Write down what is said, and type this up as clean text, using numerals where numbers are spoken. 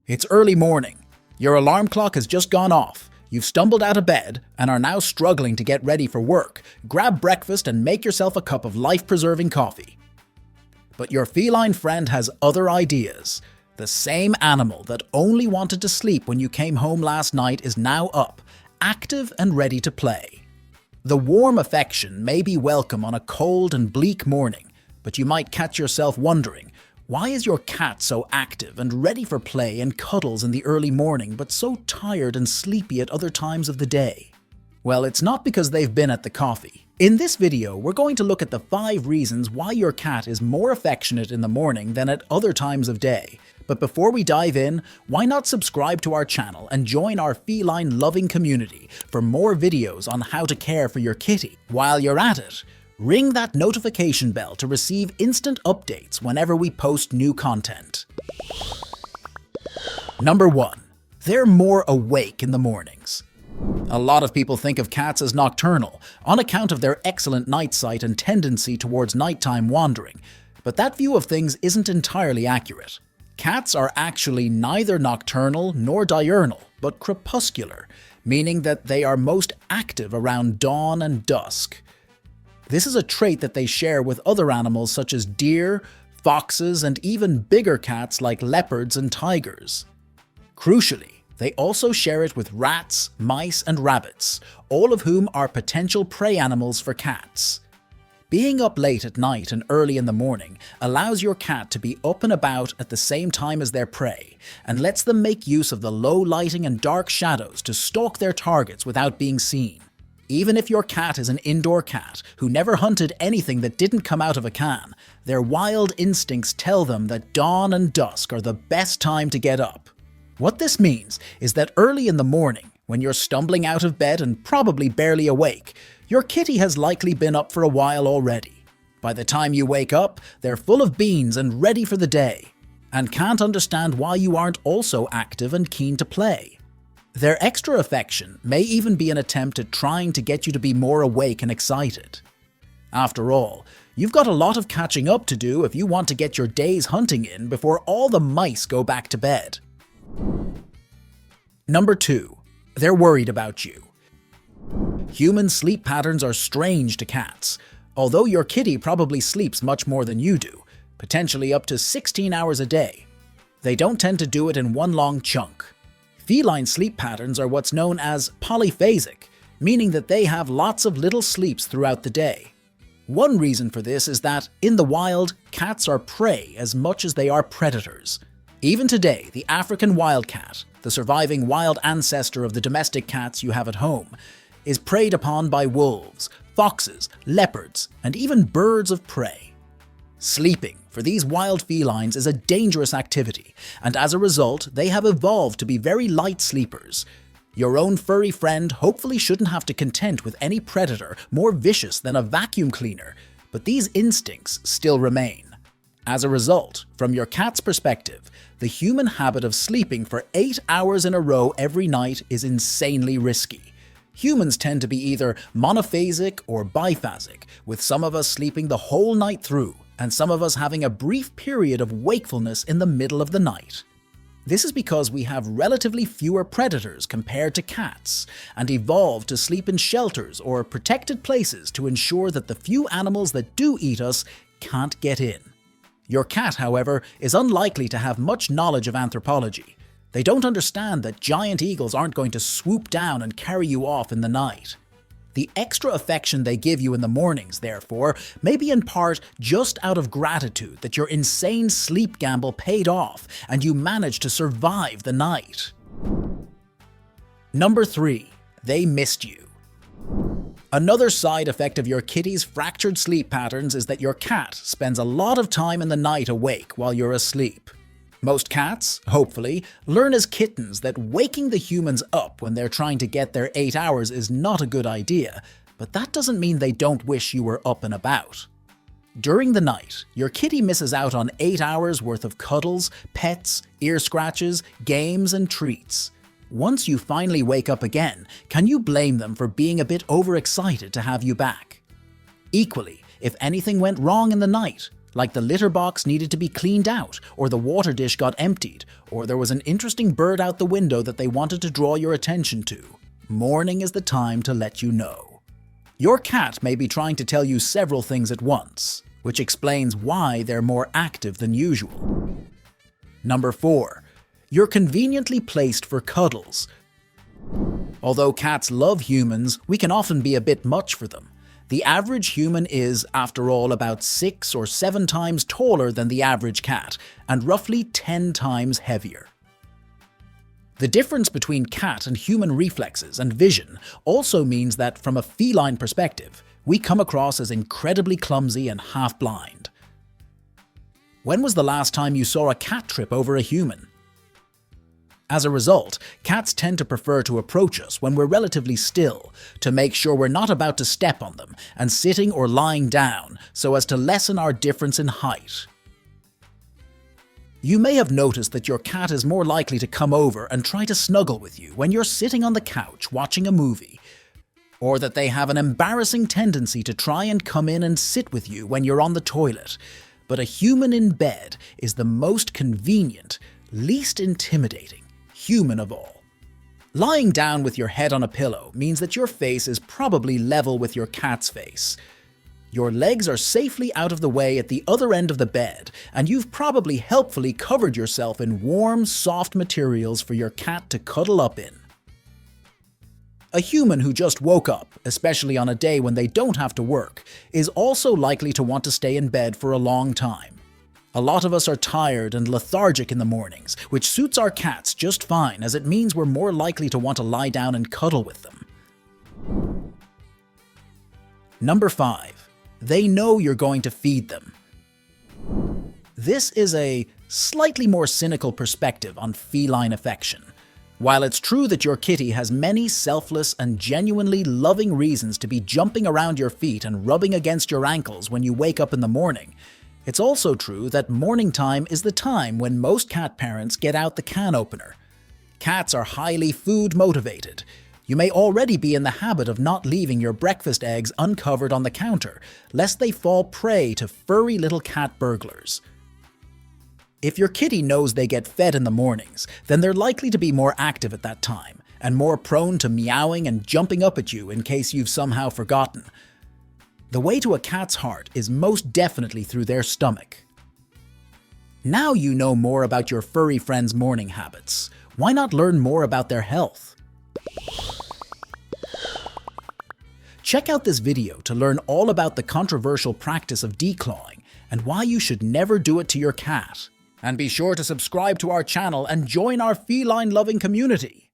It's early morning. Your alarm clock has just gone off. You've stumbled out of bed and are now struggling to get ready for work. Grab breakfast and make yourself a cup of life-preserving coffee. But your feline friend has other ideas. The same animal that only wanted to sleep when you came home last night is now up, active and ready to play. The warm affection may be welcome on a cold and bleak morning, but you might catch yourself wondering, why is your cat so active and ready for play and cuddles in the early morning, but so tired and sleepy at other times of the day? Well, it's not because they've been at the coffee. In this video, we're going to look at the 5 reasons why your cat is more affectionate in the morning than at other times of day. But before we dive in, why not subscribe to our channel and join our feline loving community for more videos on how to care for your kitty? While you're at it, ring that notification bell to receive instant updates whenever we post new content. Number 1. They're more awake in the mornings. A lot of people think of cats as nocturnal, on account of their excellent night sight and tendency towards nighttime wandering, but that view of things isn't entirely accurate. Cats are actually neither nocturnal nor diurnal, but crepuscular, meaning that they are most active around dawn and dusk. This is a trait that they share with other animals such as deer, foxes, and even bigger cats like leopards and tigers. Crucially, they also share it with rats, mice, and rabbits, all of whom are potential prey animals for cats. Being up late at night and early in the morning allows your cat to be up and about at the same time as their prey, and lets them make use of the low lighting and dark shadows to stalk their targets without being seen. Even if your cat is an indoor cat who never hunted anything that didn't come out of a can, their wild instincts tell them that dawn and dusk are the best time to get up. What this means is that early in the morning, when you're stumbling out of bed and probably barely awake, your kitty has likely been up for a while already. By the time you wake up, they're full of beans and ready for the day, and can't understand why you aren't also active and keen to play. Their extra affection may even be an attempt at trying to get you to be more awake and excited. After all, you've got a lot of catching up to do if you want to get your day's hunting in before all the mice go back to bed. Number 2. They're worried about you. Human sleep patterns are strange to cats. Although your kitty probably sleeps much more than you do, potentially up to 16 hours a day, they don't tend to do it in one long chunk. Feline sleep patterns are what's known as polyphasic, meaning that they have lots of little sleeps throughout the day. One reason for this is that, in the wild, cats are prey as much as they are predators. Even today, the African wildcat, the surviving wild ancestor of the domestic cats you have at home, is preyed upon by wolves, foxes, leopards, and even birds of prey. Sleeping for these wild felines is a dangerous activity, and as a result, they have evolved to be very light sleepers. Your own furry friend hopefully shouldn't have to contend with any predator more vicious than a vacuum cleaner, but these instincts still remain. As a result, from your cat's perspective, the human habit of sleeping for 8 hours in a row every night is insanely risky. Humans tend to be either monophasic or biphasic, with some of us sleeping the whole night through, and some of us having a brief period of wakefulness in the middle of the night. This is because we have relatively fewer predators compared to cats, and evolved to sleep in shelters or protected places to ensure that the few animals that do eat us can't get in. Your cat, however, is unlikely to have much knowledge of anthropology. They don't understand that giant eagles aren't going to swoop down and carry you off in the night. The extra affection they give you in the mornings, therefore, may be in part just out of gratitude that your insane sleep gamble paid off and you managed to survive the night. Number 3. They missed you. Another side effect of your kitty's fractured sleep patterns is that your cat spends a lot of time in the night awake while you're asleep. Most cats, hopefully, learn as kittens that waking the humans up when they're trying to get their 8 hours is not a good idea, but that doesn't mean they don't wish you were up and about. During the night, your kitty misses out on 8 hours worth of cuddles, pets, ear scratches, games, and treats. Once you finally wake up again, can you blame them for being a bit overexcited to have you back? Equally, if anything went wrong in the night, Like the litter box needed to be cleaned out, or the water dish got emptied, or there was an interesting bird out the window that they wanted to draw your attention to. Morning is the time to let you know. Your cat may be trying to tell you several things at once, which explains why they're more active than usual. Number 4. You're conveniently placed for cuddles. Although cats love humans, we can often be a bit much for them. The average human is, after all, about 6 or 7 times taller than the average cat, and roughly 10 times heavier. The difference between cat and human reflexes and vision also means that, from a feline perspective, we come across as incredibly clumsy and half-blind. When was the last time you saw a cat trip over a human? As a result, cats tend to prefer to approach us when we're relatively still, to make sure we're not about to step on them, and sitting or lying down so as to lessen our difference in height. You may have noticed that your cat is more likely to come over and try to snuggle with you when you're sitting on the couch watching a movie, or that they have an embarrassing tendency to try and come in and sit with you when you're on the toilet. But a human in bed is the most convenient, least intimidating human of all. Lying down with your head on a pillow means that your face is probably level with your cat's face. Your legs are safely out of the way at the other end of the bed, and you've probably helpfully covered yourself in warm, soft materials for your cat to cuddle up in. A human who just woke up, especially on a day when they don't have to work, is also likely to want to stay in bed for a long time. A lot of us are tired and lethargic in the mornings, which suits our cats just fine, as it means we're more likely to want to lie down and cuddle with them. Number 5. They know you're going to feed them. This is a slightly more cynical perspective on feline affection. While it's true that your kitty has many selfless and genuinely loving reasons to be jumping around your feet and rubbing against your ankles when you wake up in the morning, it's also true that morning time is the time when most cat parents get out the can opener. Cats are highly food motivated. You may already be in the habit of not leaving your breakfast eggs uncovered on the counter, lest they fall prey to furry little cat burglars. If your kitty knows they get fed in the mornings, then they're likely to be more active at that time, and more prone to meowing and jumping up at you in case you've somehow forgotten. The way to a cat's heart is most definitely through their stomach. Now you know more about your furry friends' morning habits. Why not learn more about their health? Check out this video to learn all about the controversial practice of declawing and why you should never do it to your cat. And be sure to subscribe to our channel and join our feline-loving community.